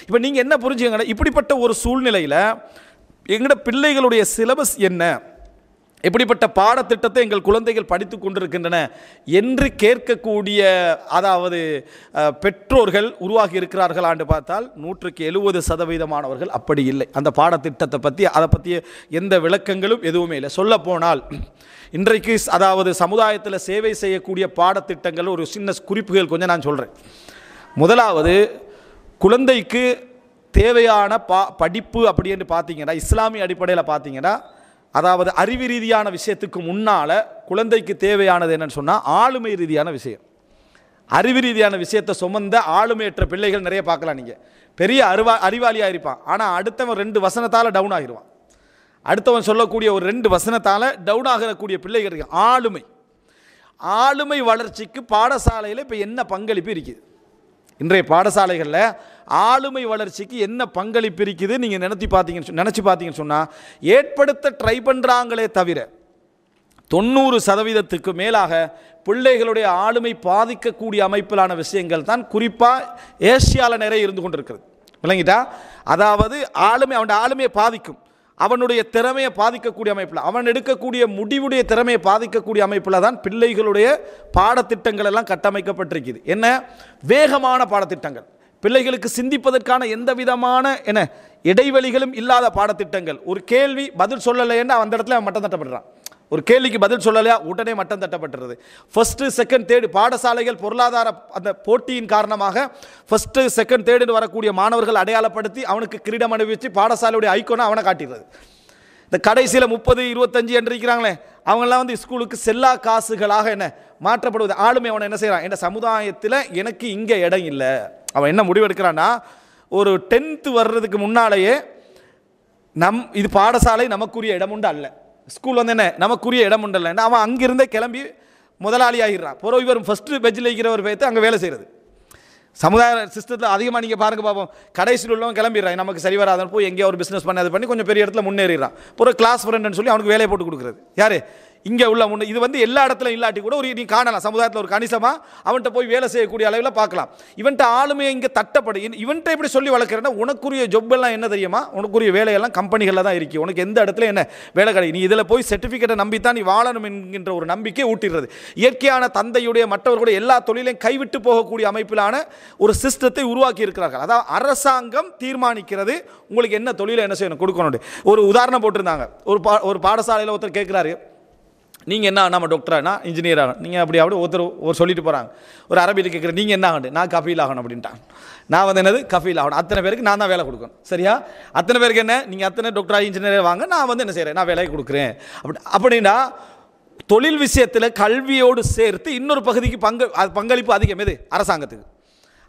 இப்போ நீங்கள் என்ன புரிஞ்சுக்கங்க, இப்படிப்பட்ட ஒரு சூழ்நிலையில் எங்களோட பிள்ளைகளுடைய சிலபஸ் என்ன, எப்படிப்பட்ட பாடத்திட்டத்தை எங்கள் குழந்தைகள் படித்து கொண்டிருக்கின்றன என்று கேட்கக்கூடிய அதாவது பெற்றோர்கள் உருவாகி இருக்கிறார்கள் ஆண்டு பார்த்தால் 170% அப்படி இல்லை. அந்த பாடத்திட்டத்தை பற்றி அதை பற்றிய எந்த விளக்கங்களும் எதுவுமே இல்லை. சொல்லப்போனால் இன்றைக்கு அதாவது சமுதாயத்தில் சேவை செய்யக்கூடிய பாடத்திட்டங்கள் ஒரு சின்ன குறிப்புகள் கொஞ்சம் நான் சொல்கிறேன். முதலாவது, குழந்தைக்கு தேவையான படிப்பு அப்படி என்று பார்த்தீங்கன்னா இஸ்லாமிய அடிப்படையில் பார்த்தீங்கன்னா, அதாவது அறிவு ரீதியான விஷயத்துக்கு முன்னால் குழந்தைக்கு தேவையானது என்னன்னு சொன்னால் ஆளுமை ரீதியான விஷயம். அறிவு ரீதியான விஷயத்தை சுமந்த ஆளுமையற்ற பிள்ளைகள் நிறைய பார்க்கலாம். நீங்கள் பெரிய அறிவாளியாக இருப்பான், ஆனால் அடுத்தவன் 2 வசனத்தால் டவுன் ஆகிடுவான். அடுத்தவன் சொல்லக்கூடிய ஒரு 2 வசனத்தால் டவுன் ஆகக்கூடிய பிள்ளைகள் இருக்கு. ஆளுமை வளர்ச்சிக்கு பாடசாலையில் இப்போ என்ன பங்களிப்பு இருக்குது? இன்றைய பாடசாலைகளில் ஆளுமை வளர்ச்சிக்கு என்ன பங்களிப்பு இருக்குது நீங்கள் நினச்சி பார்த்தீங்கன்னு சொன்னால் ஏற்படுத்த ட்ரை பண்ணுறாங்களே தவிர 90% மேலாக பிள்ளைகளுடைய ஆளுமை பாதிக்கக்கூடிய அமைப்பிலான விஷயங்கள் தான் குறிப்பாக ஏசியாவில் நிறைய இருந்து கொண்டிருக்கிறது. விளங்கிட்டா? அதாவது அவனுடைய ஆளுமையை பாதிக்கும், அவனுடைய திறமையை பாதிக்கக்கூடிய அமைப்பில், அவன் எடுக்கக்கூடிய முடிவுடைய திறமையை பாதிக்கக்கூடிய அமைப்பில் தான் பிள்ளைகளுடைய பாடத்திட்டங்கள் எல்லாம் கட்டமைக்கப்பட்டிருக்குது. என்ன வேகமான பாடத்திட்டங்கள், பிள்ளைகளுக்கு சிந்திப்பதற்கான எந்த விதமான இடைவெளிகளும் இல்லாத பாடத்திட்டங்கள். ஒரு கேள்வி பதில் சொல்லலைன்னா அந்த இடத்துல மட்டம் தட்டப்படுறான். ஒரு கேள்விக்கு பதில் சொல்லலையா உடனே மட்டம் தட்டப்பட்டுறது. ஃபர்ஸ்ட் செகண்ட் தேர்டு பாடசாலைகள் பொருளாதார அந்த போட்டியின் காரணமாக ஃபர்ஸ்ட் செகண்ட் தேர்டுன்னு வரக்கூடிய மாணவர்கள் அடையாளப்படுத்தி அவனுக்கு கிரீடம் அணிவிச்சு பாடசாலையுடைய ஐக்கோனை அவனை காட்டிடுறது. இந்த கடைசியில் 30, 25 என்று இருக்கிறாங்களே அவங்கெல்லாம் வந்து ஸ்கூலுக்கு செல்லா காசுகளாக மாற்றப்படுவது. ஆளுமை அவனை என்ன செய்கிறான், என் சமுதாயத்தில் எனக்கு இங்கே இடம் இல்லை. அவன் என்ன முடிவெடுக்கிறான்னா, ஒரு 10th வர்றதுக்கு முன்னாலேயே இது பாடசாலை நமக்குரிய இடம் உண்டு அல்ல, ஸ்கூல் வந்து நமக்குரிய இடம் உண்டு இல்லை, அவன் அங்கிருந்தே கிளம்பி முதலாளி ஆகிடுறான். பிறகு இவர் ஃபஸ்ட்டு பெஞ்சில் இருக்கிறவர் பேர்த்து அங்கே வேலை செய்கிறது. சமுதாய சிஸ்டத்தில் அதிகமாக நீங்கள் பாருங்கள் பார்ப்போம், கடைசியில் உள்ளவன் கிளம்பிடுறான், நமக்கு சரி வராதுன்னு போய் எங்கேயோ ஒரு பிஸ்னஸ் பண்ணி அது பண்ணி கொஞ்சம் பெரிய இடத்துல முன்னேறிடுறான். ஒரு கிளாஸ் ஃப்ரெண்டுன்னு சொல்லி அவனுக்கு வேலையை போட்டு கொடுக்குறது யார், இங்கே உள்ள இது வந்து எல்லா இடத்துலையும் இல்லாட்டி கூட ஒரு நீ காணலாம் சமுதாயத்தில் ஒரு கணிசமாக அவன்கிட்ட போய் வேலை செய்யக்கூடிய அளவில் பார்க்கலாம். இவன்ட்ட ஆளுமையை இங்கே தட்டப்படு. இவன்ட்ட இப்படி சொல்லி வளர்க்குறேன்னா உனக்குரிய ஜொப்பெல்லாம் என்ன தெரியுமா, உனக்குரிய வேலையெல்லாம் கம்பெனிகளில் தான் இருக்குது, உனக்கு எந்த இடத்துல வேலை கிடையாது, நீ இதில் போய் சர்டிஃபிகேட்டை நம்பித்தான் நீ வாழணும் என்கின்ற ஒரு நம்பிக்கை ஊட்டிடுறது. இயற்கையான தந்தையுடைய மற்றவர்களுடைய எல்லா தொழிலையும் கைவிட்டு போகக்கூடிய அமைப்பிலான ஒரு சிஸ்டத்தை உருவாக்கி இருக்கிறார்கள். அதாவது அரசாங்கம் தீர்மானிக்கிறது உங்களுக்கு என்ன தொழிலை என்ன செய்யணும் கொடுக்கணும். ஒரு உதாரணம் போட்டிருந்தாங்க, ஒரு பாடசாலையில் ஒருத்தர் கேட்குறாரு, நீங்கள் என்ன நம்ம டாக்டரானா இன்ஜினியர் ஆகணும், நீங்கள் அப்படி ஒருத்தர் சொல்லிட்டு போகிறாங்க. ஒரு அரபியில் கேட்குறேன், நீங்கள் என்ன ஆகணும், நான் கஃபீல் ஆகணும் அப்படின்ட்டான். நான் வந்து என்னது கஃபீல் ஆகணும், அத்தனை பேருக்கு நான் தான் வேலை கொடுக்கணும். சரியா? அத்தனை பேருக்கு நீங்கள் அத்தனை டாக்டராக இன்ஜினியர் வாங்க, நான் வந்து என்ன செய்கிறேன், நான் வேலையை கொடுக்குறேன். அப்படின்னா தொழில் விஷயத்தில் கல்வியோடு சேர்த்து இன்னொரு பகுதிக்கு பங்களிப்பு அதிகம். எது? அரசாங்கத்துக்கு.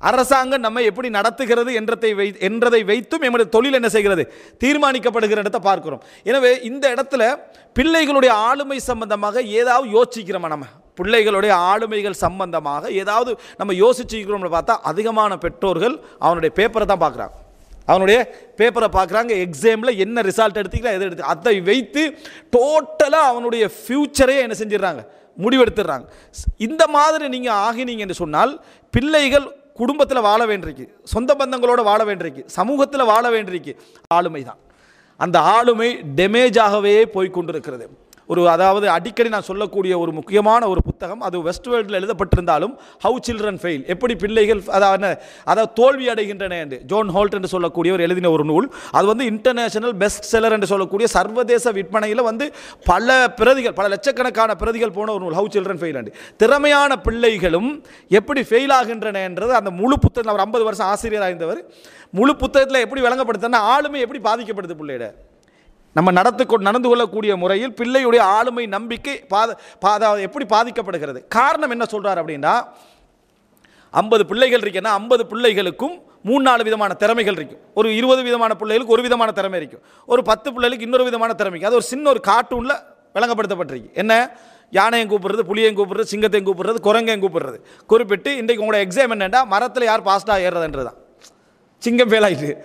அரசாங்கம் நம்ம எப்படி நடத்துகிறது என்றதை வைத்தும் எங்களுடைய தொழில் என்ன செய்கிறது தீர்மானிக்கப்படுகிற இடத்தை பார்க்கிறோம். எனவே இந்த இடத்துல பிள்ளைகளுடைய ஆளுமை சம்பந்தமாக ஏதாவது யோசிக்கிறோமா, நம்ம பிள்ளைகளுடைய ஆளுமைகள் சம்பந்தமாக ஏதாவது நம்ம யோசிச்சுக்கிறோம்னு பார்த்தா அதிகமான பெற்றோர்கள் அவனுடைய பேப்பரை தான் பார்க்குறாங்க, அவனுடைய பேப்பரை பார்க்குறாங்க, எக்ஸாமில் என்ன ரிசல்ட் எடுத்துக்கலாம் எதை எடுத்து அதை வைத்து டோட்டலாக அவனுடைய ஃப்யூச்சரையே என்ன செஞ்சிடறாங்க முடிவெடுத்துடுறாங்க. இந்த மாதிரி நீங்கள் ஆகினீங்க என்று சொன்னால் பிள்ளைகள் குடும்பத்தில் வாழ வேண்டியிருக்கு, சொந்த பந்தங்களோடு வாழ வேண்டியிருக்கு, சமூகத்தில் வாழ வேண்டியிருக்கு. ஆளுமை தான், அந்த ஆளுமை டேமேஜாகவே போய்கொண்டிருக்கிறது. அதாவது அடிக்கடி நான் சொல்லக்கூடிய ஒரு முக்கியமான ஒரு புத்தகம், அது வெஸ்ட் வேர்ல்டில் எழுதப்பட்டிருந்தாலும், ஹவு சில்ட்ரன் ஃபெயில், எப்படி பிள்ளைகள் அதாவது தோல்வி அடைகின்றன என்று ஜோன் ஹோல்ட் என்று சொல்லக்கூடியவர் எழுதின ஒரு நூல். அது வந்து இன்டர்நேஷனல் பெஸ்ட் செல்லர் என்று சொல்லக்கூடிய சர்வதேச விற்பனையில் வந்து பல லட்சக்கணக்கான பிரதிகள் போன ஒரு நூல், ஹவு சில்ட்ரன் ஃபெயில் என்று. திறமையான பிள்ளைகளும் எப்படி ஃபெயில் ஆகின்றன என்றது அந்த முழு புத்தகத்தில், அவர் 50 வருஷம் ஆசிரியராக இருந்தவர், முழு புத்தகத்தில் எப்படி விளங்கப்படுத்துன்னா ஆளுமை எப்படி பாதிக்கப்படுது பிள்ளையிட, நம்ம நடந்து கொள்ளக்கூடிய முறையில் பிள்ளையுடைய ஆளுமை நம்பிக்கை எப்படி பாதிக்கப்படுகிறது. காரணம் என்ன சொல்றார் அப்படின்னா, 50 பிள்ளைகள் இருக்குன்னா 50 பிள்ளைகளுக்கும் 3-4 விதமான திறமைகள் இருக்கும். ஒரு 20 விதமான பிள்ளைகளுக்கு ஒரு விதமான திறமை இருக்கும். ஒரு 10 பிள்ளைகளுக்கு இன்னொரு விதமான திறமைக்கு. அது ஒரு சின்ன ஒரு கார்ட்டூனில் விளங்கப்படுத்தப்பட்டிருக்கு. என்ன, யானையும் கூப்பிடுறது, புளியையும் கூப்பிடுறது, சிங்கத்தையும் கூப்பிடுறது, குரங்கையும் கூப்பிடுறது. குறிப்பிட்டு இன்றைக்கு உங்களோட எக்ஸாம் என்னென்னா மரத்தில் யார் பாஸ்டாக ஏறுறதுன்றது தான். சிங்கம் ஃபெயில் ஆகிட்டு,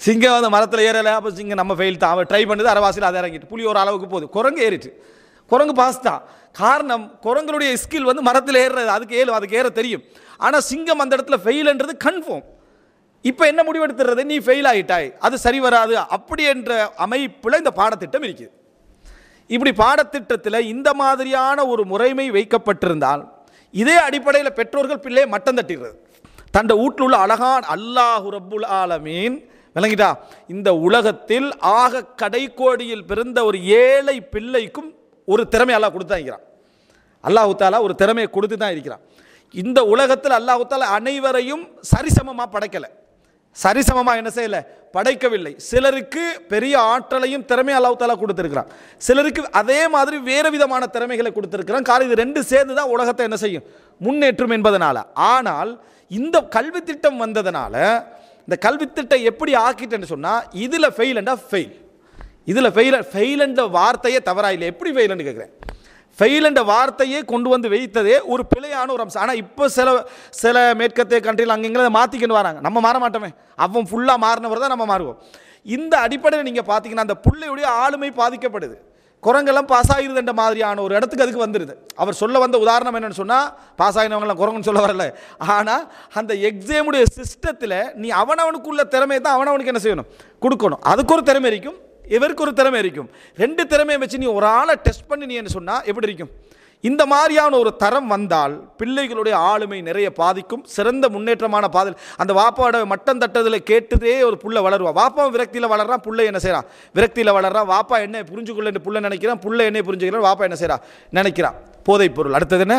சிங்கம் வந்து மரத்தில் ஏறலை, அப்போ சிங்கம் நம்ம ஃபெயில் தான், அவன் ட்ரை பண்ணுது, அரைவாசியில் அதை இறங்கிட்டு, புலி ஒரு அளவுக்கு போகுது, குரங்கு ஏறிட்டு, குரங்கு பாஸ் தான். காரணம், குரங்களுடைய ஸ்கில் வந்து மரத்தில் ஏறுறது, அதுக்கு ஏற தெரியும். ஆனால் சிங்கம் அந்த இடத்துல ஃபெயில்ன்றது கன்ஃபார்ம். இப்போ என்ன முடிவெடுத்துறது, நீ ஃபெயில் ஆகிட்டாய், அது சரி வராது, அப்படி என்ற அமைப்பில் இந்த பாடத்திட்டம் இருக்குது. இப்படி பாடத்திட்டத்தில் இந்த மாதிரியான ஒரு முறைமை வைக்கப்பட்டிருந்தால் இதே அடிப்படையில் பெற்றோர்கள் பிள்ளையை மட்டம் தட்டிடுறது. தன் வீட்டில் உள்ள அழகான் அல்லாஹு ரப்புல் ஆலமீன் விளங்கிட்டா, இந்த உலகத்தில் ஆக கடைக்கோடியில் பிறந்த ஒரு ஏழை பிள்ளைக்கும் ஒரு திறமை அல்லாஹ் கொடுத்து தான் இருக்கிறான். அல்லாஹு தாலா ஒரு திறமையை கொடுத்து தான் இருக்கிறான். இந்த உலகத்தில் அல்லாஹு தாலா அனைவரையும் சரிசமமாக படைக்கலை, சரிசமமாக என்ன செய்யலை, படைக்கவில்லை. சிலருக்கு பெரிய ஆற்றலையும் திறமையை அல்லாஹ் தாலா கொடுத்துருக்கிறான், சிலருக்கு அதே மாதிரி வேறு விதமான திறமைகளை கொடுத்துருக்கிறான். காரணம் இது ரெண்டு சேர்ந்து தான் உலகத்தை என்ன செய்யும், முன்னேற்றும் என்பதனால. ஆனால் இந்த கல்வி திட்டம் வந்ததுனால இந்த கல்வி திட்டம் எப்படி ஆக்கிட்டேன்னு சொன்னால், இதில் ஃபெயிலண்டா ஃபெயில், இதில் ஃபெயில் என்ற வார்த்தையே தவறா இல்லை. எப்படி ஃபெயில்னு கேட்குறேன், ஃபெயில் என்ற வார்த்தையே கொண்டு வந்து வைத்ததே ஒரு பிழையான ஒரு அம்சம். ஆனால் இப்போ சில மேற்கத்திய கண்ட்ரியில் அங்கங்கே மாற்றிக்கிட்டு வராங்க. நம்ம மாற மாட்டோமே, அவன் ஃபுல்லாக மாறினவர் தான் நம்ம மாறுவோம். இந்த அடிப்படையில் நீங்கள் பார்த்தீங்கன்னா அந்த பிள்ளையுடைய ஆளுமை பாதிக்கப்படுது. குரங்கெல்லாம் பாஸ் ஆகிருது என்ற மாதிரியான ஒரு இடத்துக்கு அதுக்கு வந்துடுது. அவர் சொல்ல வந்த உதாரணம் என்னென்னு சொன்னால், பாஸ் ஆகினவங்களாம் குரங்குன்னு சொல்ல வரல, ஆனால் அந்த எக்ஸாமுடைய சிஸ்டத்தில் நீ அவனவனுக்குள்ள திறமையை தான் அவனவனுக்கு என்ன செய்யணும், கொடுக்கணும். அதுக்கு ஒரு திறமை இருக்கும், இவருக்கு ஒரு திறமை இருக்கும். ரெண்டு திறமையை வச்சு நீ ஒரு ஆளை டெஸ்ட் பண்ணி நீ என்ன சொன்னால் எப்படி இருக்கும். இந்த மாதிரியான ஒரு தரம் வந்தால் பிள்ளைகளுடைய ஆளுமை நிறைய பாதிக்கும். சிறந்த முன்னேற்றமான பாதை. அந்த வாப்பாவோட மட்டம் தட்டதில் கேட்டுதே ஒரு புள்ள வளருவா. வாப்பாவும் விரக்தியில் வளர்றான், புள்ளை என்ன செய்கிறான், விரக்தியில் வளர்றான். வாப்பா என்ன புரிஞ்சுக்கொள்ள புள்ள நினைக்கிறான், புள்ள என்ன புரிஞ்சுக்கிறான், வாப்பா என்ன செய்கிறான் நினைக்கிறான். போதைப் பொருள், அடுத்தது என்ன,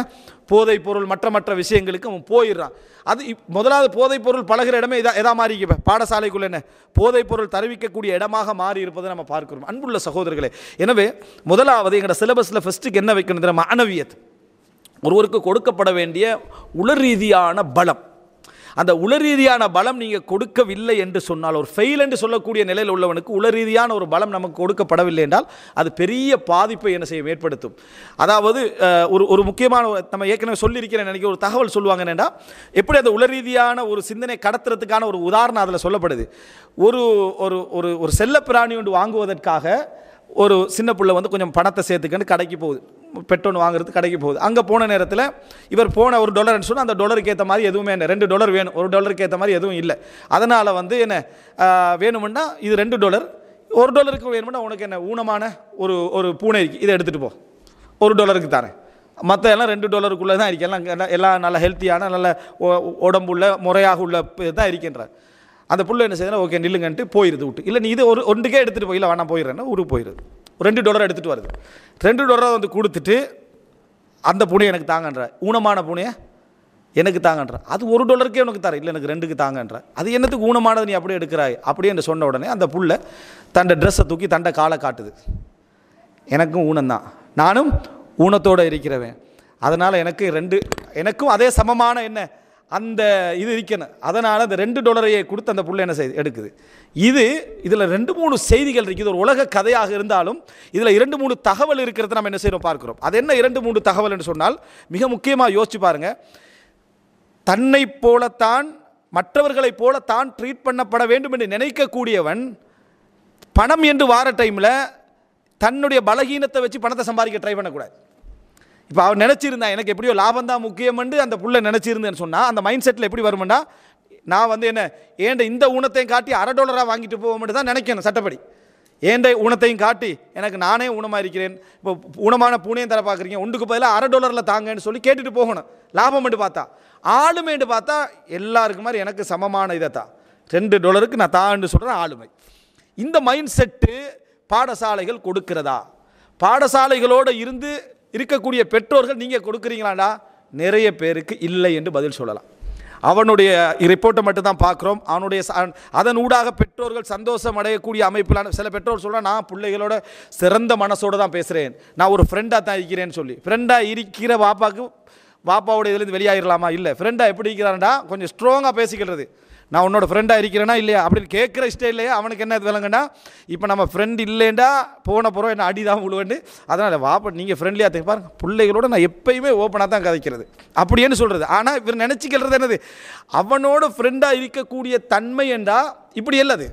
போதைப் பொருள், மற்ற விஷயங்களுக்கு அவன் போயிடுறான். அது முதலாவது போதைப் பொருள் பழகிற இடமே எதா மாறி பாடசாலைக்குள்ள என்ன போதைப் பொருள் தருவிக்கக்கூடிய இடமாக மாறி இருப்பதை நம்ம பார்க்கிறோம். அன்புள்ள சகோதரர்களே, எனவே முதலாவது எங்களோட சிலபஸில் ஃபஸ்ட்டுக்கு என்ன வைக்கணும், மானவியத், ஒருவருக்கு கொடுக்கப்பட வேண்டிய உளர் ரீதியான பலம். அந்த உளர் ரீதியான பலம் நீங்கள் கொடுக்கவில்லை என்று சொன்னால், ஒரு ஃபெயில் என்று சொல்லக்கூடிய நிலையில் உள்ளவனுக்கு உளர் ரீதியான ஒரு பலம் நமக்கு கொடுக்கப்படவில்லை என்றால் அது பெரிய பாதிப்பை என்ன செய்யும், ஏற்படுத்தும். அதாவது ஒரு முக்கியமான நம்ம ஏற்கனவே சொல்லியிருக்கிறேன் நினைக்க ஒரு தகவல் சொல்லுவாங்க என்னென்னா, எப்படி அந்த உளர் ரீதியான ஒரு சிந்தனை கடத்துறதுக்கான ஒரு உதாரணம் அதில் சொல்லப்படுது. ஒரு ஒரு ஒரு செல்லப்பிராணி ஒன்று வாங்குவதற்காக ஒரு சின்ன பிள்ளை வந்து கொஞ்சம் பணத்தை சேர்த்துக்கன்னு கடைக்கு போகுது, பெட்ரோல் வாங்குறது கடைக்கு போகுது. அங்கே போன நேரத்தில் இவர் போன $1 சொன்னால் அந்த $1 ஏற்ற மாதிரி எதுவுமே என்ன, $2 வேணும், $1 ஏற்ற மாதிரி எதுவும் இல்லை. அதனால் வந்து என்ன வேணுமுன்னா இது $2, $1 வேணுமுன்னா உனக்கு என்ன ஊனமான ஒரு பூனை இருக்குது, இதை எடுத்துகிட்டு போ, $1 தரேன், மற்ற எல்லாம் $2 தான் இருக்கு, எல்லாம் நல்ல ஹெல்த்தியான நல்ல உடம்புள்ள முறையாக உள்ள தான் இருக்கின்றார். அந்த புள்ள என்ன செய்யணும், ஓகே நில்லுங்கன்ட்டு போயிடுது விட்டு. இல்லை நீ இது ஒன்றுக்கே எடுத்துகிட்டு போய், இல்லை வேணா போயிடுறேன்னா ஊருக்கு போயிடுது. $2 எடுத்துகிட்டு வருது. $2 வந்து கொடுத்துட்டு அந்த பூனையை எனக்கு தாங்கன்ற, ஊனமான பூனையை எனக்கு தாங்கன்ற, அது $1 உனக்கு தர, இல்லை எனக்கு 2 தாங்கன்ற, அது என்னத்துக்கு ஊனமானது நீ அப்படியே எடுக்கிறாய் அப்படின்னு சொன்ன உடனே அந்த புள்ள தண்டை ட்ரெஸ்ஸை தூக்கி தண்டை காலை காட்டுது. எனக்கும் ஊனம்தான், நானும் ஊனத்தோடு இருக்கிறவன், அதனால் எனக்கும் அதே சமமான என்ன அந்த இது இருக்கணும். அதனால் அந்த $2 கொடுத்து அந்த புள்ள என்ன செய்து எடுக்குது. இதில் 2-3 செய்திகள் இருக்குது. ஒரு உலக கதையாக இருந்தாலும் இதில் 2-3 தகவல் இருக்கிறத நம்ம என்ன செய்கிறோம் பார்க்குறோம். அது என்ன 2-3 தகவல் என்று சொன்னால் மிக முக்கியமாக யோசிச்சு பாருங்கள். தன்னை போலத்தான் மற்றவர்களைப் போல தான் ட்ரீட் பண்ணப்பட வேண்டும் என்று நினைக்கக்கூடியவன் பணம் என்று வார டைமில் தன்னுடைய பலகீனத்தை வச்சு பணத்தை சம்பாதிக்க ட்ரை பண்ணக்கூடாது. இப்போ அவர் நினச்சிருந்தா எனக்கு எப்படியோ லாபம் தான் முக்கியமென்று அந்த புள்ள நினச்சிருந்தேன்னு சொன்னால் அந்த மைண்ட் செட்டில் எப்படி வருமெண்டா, நான் வந்து என்ன ஏண்ட இந்த ஊனத்தையும் காட்டி $1 வாங்கிட்டு போவோம்னு தான் நினைக்கணும். சட்டப்படி ஏண்ட ஊனத்தையும் காட்டி எனக்கு நானே ஊனமாக இருக்கிறேன், இப்போ ஊனமான பூனையும் தர பார்க்குறீங்க, ஒன்றுக்கு பதிலாக $1 தாங்கன்னு சொல்லி கேட்டுட்டு போகணும். லாபம் என்று பார்த்தா, ஆளுமைன்னு பார்த்தா எல்லாருக்கு மாதிரி எனக்கு சமமான இதை தான், $2 நான் தான்னு சொல்கிறேன் ஆளுமை. இந்த மைண்ட் செட்டு பாடசாலைகள் கொடுக்கிறதா? பாடசாலைகளோடு இருக்கக்கூடிய பெற்றோர்கள் நீங்கள் கொடுக்குறீங்களாண்டா? நிறைய பேருக்கு இல்லை என்று பதில் சொல்லலாம். அவனுடைய ரிப்போர்ட்டை மட்டும் தான் பார்க்குறோம். அதன் ஊடாக பெற்றோர்கள் சந்தோஷம் அடையக்கூடிய அமைப்பிலான சில பெற்றோர் சொல்கிறான், நான் பிள்ளைகளோட சிறந்த மனசோடு தான் பேசுகிறேன், நான் ஒரு ஃப்ரெண்டாக தான் இருக்கிறேன்னு சொல்லி. ஃப்ரெண்டாக இருக்கிற பாப்பாவோட இதுலேருந்து வெளியாகிடலாமா? இல்லை, ஃப்ரெண்டாக எப்படி இருக்கிறான்டா கொஞ்சம் ஸ்ட்ராங்காக பேசிக்கிறது. நான் உன்னோட ஃப்ரெண்டாக இருக்கிறேன்னா இல்லையா அப்படின்னு கேட்குற இஷ்டம் இல்லையா அவனுக்கு என்ன விளங்குன்னா, இப்போ நம்ம ஃப்ரெண்ட் இல்லைண்டா போன போகிறோம் என்ன அடி தான் விழுவேண்டு, அதனால் வாப்பா நீங்கள் ஃப்ரெண்ட்லியாக பாருங்க, பிள்ளைகளோட நான் எப்பயுமே ஓப்பனாக தான் கதைக்கிறது அப்படின்னு சொல்கிறது. ஆனால் இவர் நினச்சிக்கிறது என்னது, அவனோட ஃப்ரெண்டாக இருக்கக்கூடிய தன்மை என்றா இப்படி இல்லது.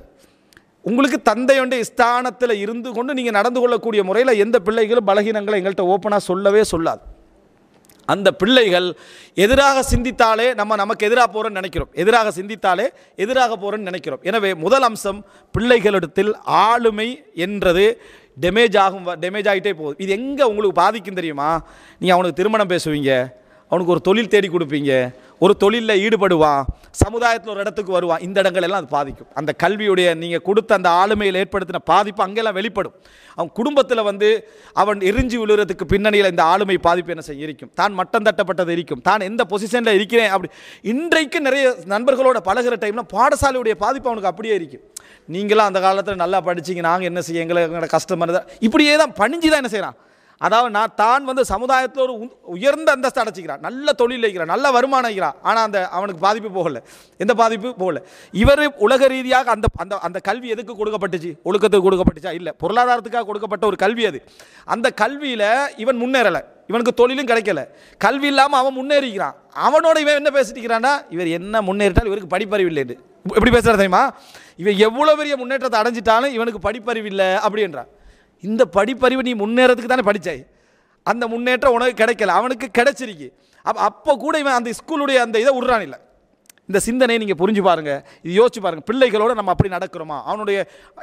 உங்களுக்கு தந்தையோடைய ஸ்தானத்தில் இருந்து கொண்டு நீங்கள் நடந்து கொள்ளக்கூடிய முறையில் எந்த பிள்ளைகளும் பலகீனங்களை எங்கள்கிட்ட ஓப்பனாக சொல்லவே சொல்லாது. அந்த பிள்ளைகள் எதிராக சிந்தித்தாலே நமக்கு எதிராக போகிறோன்னு நினைக்கிறோம், எதிராக சிந்தித்தாலே எதிராக போகிறோன்னு நினைக்கிறோம். எனவே முதல் அம்சம், பிள்ளைகளிடத்தில் ஆளுமை என்றது டேமேஜ் ஆகிட்டே போகுது. இது எங்கே உங்களுக்கு பாதிக்கும் தெரியுமா? நீங்கள் அவனுக்கு திருமணம் பேசுவீங்க, அவனுக்கு ஒரு தொழில் தேடி கொடுப்பீங்க, ஒரு தொழிலில் ஈடுபடுவான், சமுதாயத்தில் ஒரு இடத்துக்கு வருவான், இந்த இடங்கள் எல்லாம் அது பாதிக்கும். அந்த கல்வியுடைய நீங்கள் கொடுத்த அந்த ஆளுமையில் ஏற்படுத்தின பாதிப்பு அங்கெல்லாம் வெளிப்படும். அவன் குடும்பத்தில் அவன் எரிஞ்சு விழுறதுக்கு பின்னணியில் இந்த ஆளுமை பாதிப்பு என்ன செய்ய இருக்கும், தான் மட்டம் தட்டப்பட்டது இருக்கும், தான் எந்த பொசிஷனில் இருக்கிறேன் அப்படி. இன்றைக்கு நிறைய நண்பர்களோட பழகிற டைமில் பாடசாலையுடைய பாதிப்பு அவனுக்கு அப்படியே இருக்கும். நீங்களாம் அந்த காலத்தில் நல்லா படிச்சிங்க, நாங்கள் என்ன செய்ய, எங்களோட கஷ்டமாக தான், இப்படியே தான் பணிஞ்சு தான் என்ன செய்கிறான். அதாவது தான் சமுதாயத்தில் ஒரு உயர்ந்த அந்தஸ்து அடைச்சிக்கிறான், நல்ல தொழில் வைக்கிறான், நல்ல வருமானம் வைக்கிறான். ஆனால் அவனுக்கு பாதிப்பு போகலை, எந்த பாதிப்பு போகலை. இவர் உலக ரீதியாக அந்த அந்த அந்த கல்வி எதுக்கு கொடுக்கப்பட்டுச்சு? ஒழுக்கத்துக்கு கொடுக்கப்பட்டுச்சா? இல்லை, பொருளாதாரத்துக்காக கொடுக்கப்பட்ட ஒரு கல்வி அது. அந்த கல்வியில் இவன் முன்னேறலை, இவனுக்கு தொழிலும் கிடைக்கல, கல்வி இல்லாமல் அவன் முன்னேறிக்கிறான். அவனோட இவன் என்ன பேசிட்டுக்கிறான்னா, இவர் என்ன முன்னேறிட்டாலும் இவருக்கு படிப்பறிவு இல்லைன்னு. எப்படி பேசுகிறது தெரியுமா? இவன் எவ்வளோ பெரிய முன்னேற்றத்தை அடைஞ்சிட்டாலும் இவனுக்கு படிப்பறிவு இல்லை அப்படின்றான். இந்த படிப்பறிவு நீ முன்னேறதுக்கு தானே படித்தாய், அந்த முன்னேற்றம் உனக்கு கிடைக்கல, அவனுக்கு கிடைச்சிருக்கு. அப்போ கூட இவன் அந்த ஸ்கூலுடைய அந்த இதை விட்றான். இல்லை, இந்த சிந்தனையை நீங்கள் புரிஞ்சு பாருங்கள், இது யோசிச்சு பாருங்கள். பிள்ளைகளோடு நம்ம அப்படி நடக்கிறோமா? அவனுடைய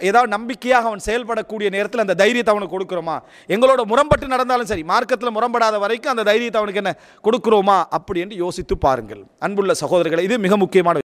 ஏதாவது நம்பிக்கையாக அவன் செயல்படக்கூடிய நேரத்தில் அந்த தைரியத்தை அவனுக்கு கொடுக்குறோமா? எங்களோட முரம்பட்டு நடந்தாலும் சரி, மார்க்கத்தில் முரம்படாத வரைக்கும் அந்த தைரியத்தை அவனுக்கு என்ன கொடுக்குறோமா அப்படி என்று யோசித்து பாருங்கள். அன்புள்ள சகோதரர்களை, இது மிக முக்கியமான